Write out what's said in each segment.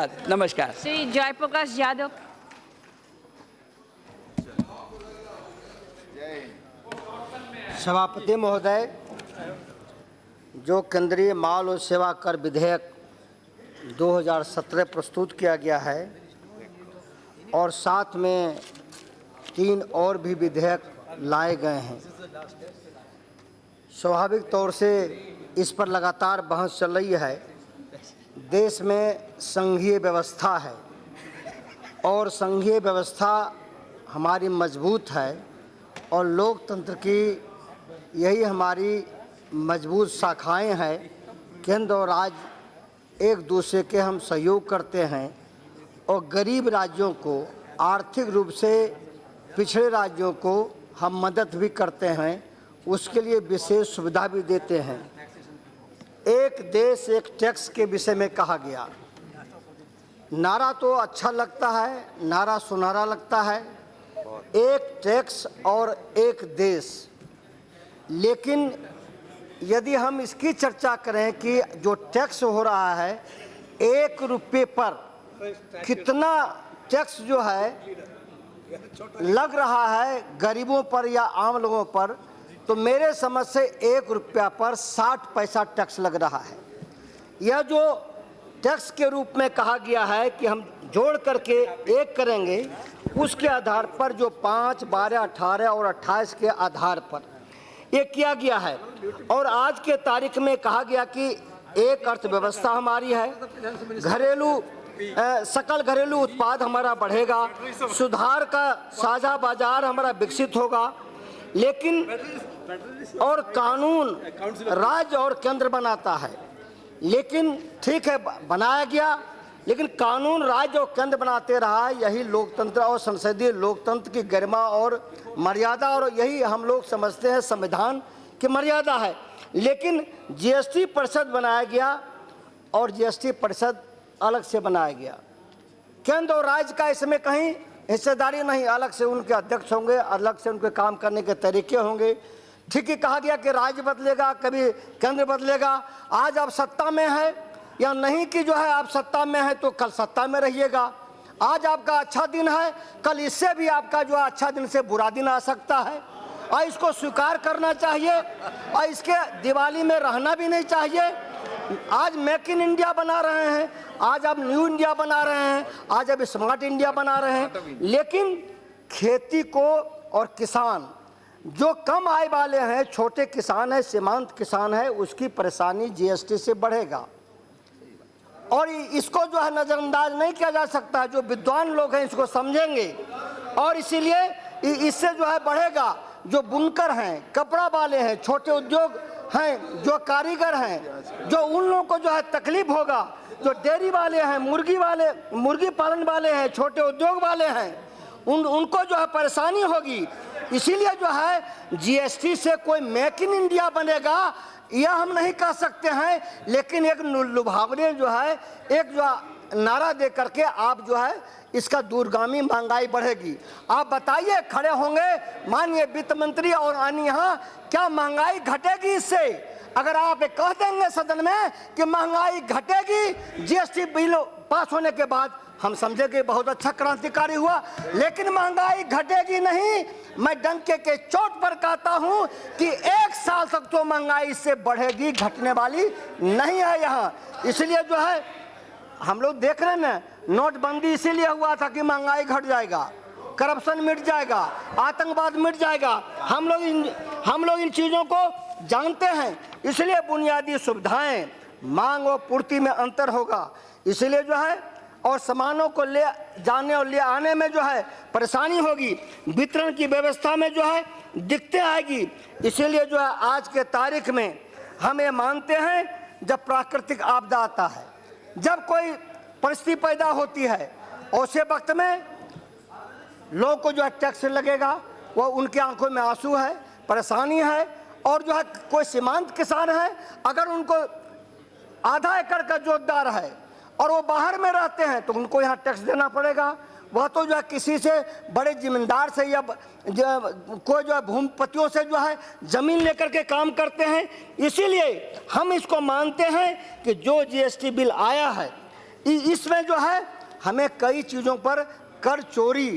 नमस्कार। श्री जयप्रकाश यादव। सभापति महोदय, जो केंद्रीय माल और सेवा कर विधेयक 2017 प्रस्तुत किया गया है और साथ में 3 और भी विधेयक लाए गए हैं, स्वाभाविक तौर से इस पर लगातार बहस चल रही है। देश में संघीय व्यवस्था है और संघीय व्यवस्था हमारी मजबूत है और लोकतंत्र की यही हमारी मजबूत शाखाएं हैं। केंद्र और राज्य एक दूसरे के हम सहयोग करते हैं और गरीब राज्यों को, आर्थिक रूप से पिछड़े राज्यों को हम मदद भी करते हैं, उसके लिए विशेष सुविधा भी देते हैं। एक देश एक टैक्स के विषय में कहा गया, नारा तो अच्छा लगता है, नारा सुनहरा लगता है, एक टैक्स और एक देश। लेकिन यदि हम इसकी चर्चा करें कि जो टैक्स हो रहा है 1 रुपये पर कितना टैक्स जो है लग रहा है गरीबों पर या आम लोगों पर, तो मेरे समझ से 1 रुपया पर 60 पैसा टैक्स लग रहा है। यह जो टैक्स के रूप में कहा गया है कि हम जोड़ करके एक करेंगे, उसके आधार पर जो 5, 12, 18 और 28 के आधार पर ये किया गया है। और आज के तारीख में कहा गया कि एक अर्थव्यवस्था हमारी है, सकल घरेलू उत्पाद हमारा बढ़ेगा, सुधार का साझा बाजार हमारा विकसित होगा। लेकिन और कानून राज्य और केंद्र बनाता है, लेकिन ठीक है बनाया गया, लेकिन कानून राज्य और केंद्र बनाते रहा है। यही लोकतंत्र और संसदीय लोकतंत्र की गरिमा और मर्यादा, और यही हम लोग समझते हैं संविधान की मर्यादा है। लेकिन जीएसटी परिषद बनाया गया और जीएसटी परिषद अलग से बनाया गया। केंद्र और राज्य का इसमें कहीं हिस्सेदारी नहीं, अलग से उनके अध्यक्ष होंगे, अलग से उनके काम करने के तरीके होंगे। ठीक ही कहा गया कि राज्य बदलेगा, कभी केंद्र बदलेगा। आज आप सत्ता में है या नहीं कि जो है आप सत्ता में है तो कल सत्ता में रहिएगा। आज आपका अच्छा दिन है, कल इससे भी आपका जो अच्छा दिन से बुरा दिन आ सकता है, और इसको स्वीकार करना चाहिए और इसके दिवाली में रहना भी नहीं चाहिए। आज मेक इन इंडिया बना रहे हैं, आज आप न्यू इंडिया बना रहे हैं, आज अब स्मार्ट इंडिया बना रहे हैं, लेकिन खेती को और किसान जो कम आय वाले हैं, छोटे किसान है, सीमांत किसान है, उसकी परेशानी जीएसटी से बढ़ेगा। और इसको जो है नज़रअंदाज नहीं किया जा सकता। जो विद्वान लोग हैं इसको समझेंगे और इसीलिए इससे जो है बढ़ेगा। जो बुनकर हैं, कपड़ा वाले हैं, छोटे उद्योग हैं, जो कारीगर हैं, जो उन लोगों को जो है तकलीफ होगा। जो डेयरी वाले हैं, मुर्गी पालन वाले हैं, छोटे उद्योग वाले हैं, उनको जो है परेशानी होगी। इसीलिए जो है जीएसटी से कोई मेक इन इंडिया बनेगा यह हम नहीं कह सकते हैं, लेकिन एक लुभावने जो है एक जो नारा दे करके आप जो है इसका दूरगामी महंगाई बढ़ेगी। आप बताइए, खड़े होंगे माननीय वित्त मंत्री और अन्य, यहाँ क्या महंगाई घटेगी इससे? अगर आप कह देंगे सदन में कि महंगाई घटेगी जीएसटी बिल पास होने के बाद, हम समझेंगे बहुत अच्छा क्रांतिकारी हुआ, लेकिन महंगाई घटेगी नहीं। मैं डंके के चोट पर कहता हूं कि 1 साल तक तो महंगाई इससे बढ़ेगी, घटने वाली नहीं है यहाँ। इसलिए जो है हम लोग देख रहे हैं ना, नोटबंदी इसीलिए हुआ था कि महंगाई घट जाएगा, करप्शन मिट जाएगा, आतंकवाद मिट जाएगा। हम लोग इन चीज़ों को जानते हैं। इसलिए बुनियादी सुविधाएं, मांग और पूर्ति में अंतर होगा, इसलिए जो है और सामानों को ले जाने और ले आने में जो है परेशानी होगी, वितरण की व्यवस्था में जो है दिक्कतें आएगी। इसीलिए जो है आज के तारीख में हम ये मानते हैं, जब प्राकृतिक आपदा आता है, जब कोई परिस्थिति पैदा होती है, ऐसे वक्त में लोगों को जो है टैक्स लगेगा, वो उनकी आंखों में आंसू है, परेशानी है। और जो है कोई सीमांत किसान है, अगर उनको आधा एकड़ का जोतदार है और वो बाहर में रहते हैं तो उनको यहाँ टैक्स देना पड़ेगा। वह तो जो है किसी से बड़े जिम्मेदार से या कोई जो है भूमिपतियों से जो है जमीन लेकर के काम करते हैं। इसीलिए हम इसको मानते हैं कि जो जीएसटी बिल आया है इसमें जो है हमें कई चीज़ों पर कर चोरी,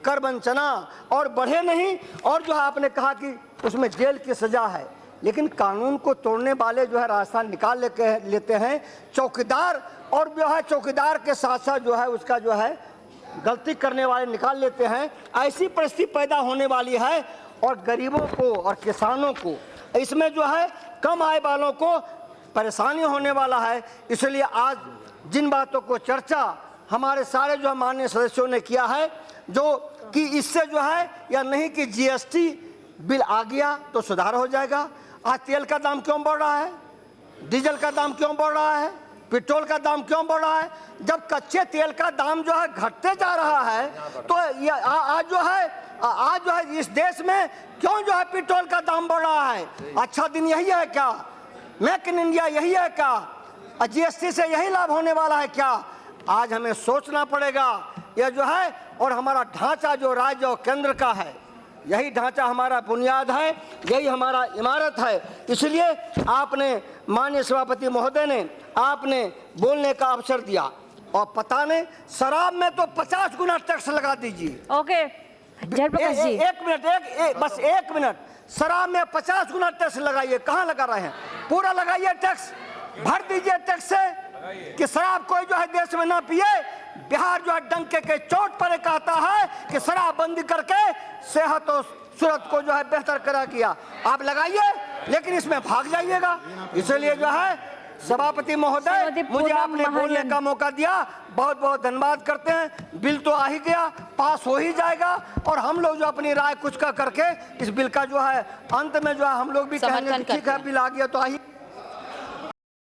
कर वंचना और बढ़े नहीं, और जो है आपने कहा कि उसमें जेल की सज़ा है, लेकिन कानून को तोड़ने वाले जो है रास्ता निकाल लेते हैं चौकीदार, और जो है चौकीदार के साथ साथ जो है उसका जो है गलती करने वाले निकाल लेते हैं। ऐसी परिस्थिति पैदा होने वाली है, और गरीबों को और किसानों को, इसमें जो है कम आय वालों को परेशानी होने वाला है। इसलिए आज जिन बातों को चर्चा हमारे सारे जो माननीय सदस्यों ने किया है, जो कि इससे जो है या नहीं कि जीएसटी बिल आ गया तो सुधार हो जाएगा। आज तेल का दाम क्यों बढ़ रहा है, डीजल का दाम क्यों बढ़ रहा है, पेट्रोल का दाम क्यों बढ़ रहा है? जब कच्चे तेल का दाम जो है घटते जा रहा है, तो आज जो है इस देश में क्यों जो है पेट्रोल का दाम बढ़ रहा है? अच्छा दिन यही है क्या? मेक इन इंडिया यही है क्या? जीएसटी से यही लाभ होने वाला है क्या? आज हमें सोचना पड़ेगा यह जो है, और हमारा ढांचा जो राज्य और केंद्र का है, यही ढांचा हमारा बुनियाद है, यही हमारा इमारत है। इसलिए आपने माननीय सभापति महोदय ने आपने बोलने का अवसर दिया, और पता नहीं शराब में तो 50 गुना टैक्स लगा दीजिए। ओके जयप्रकाश जी, एक मिनट, बस एक मिनट। शराब में 50 गुना टैक्स लगाइए, कहाँ लगा रहे हैं? पूरा लगाइए टैक्स, भर दीजिए टैक्स से कि शराब कोई जो है देश में ना पिए। बिहार जो है डंके के चोट पर कहता है कि शराब बंदी करके सेहत और सूरत को जो है बेहतर करा किया। आप लगाइए, लेकिन इसमें भाग जाइएगा। इसलिए जो है सभापति महोदय, मुझे आपने बोलने का मौका दिया, बहुत बहुत धन्यवाद करते हैं। बिल तो आ ही गया, पास हो ही जाएगा, और हम लोग जो अपनी राय कुछ का करके इस बिल का जो है अंत में जो है हम लोग भी कहेंगे ठीक है बिल आ गया तो आ ही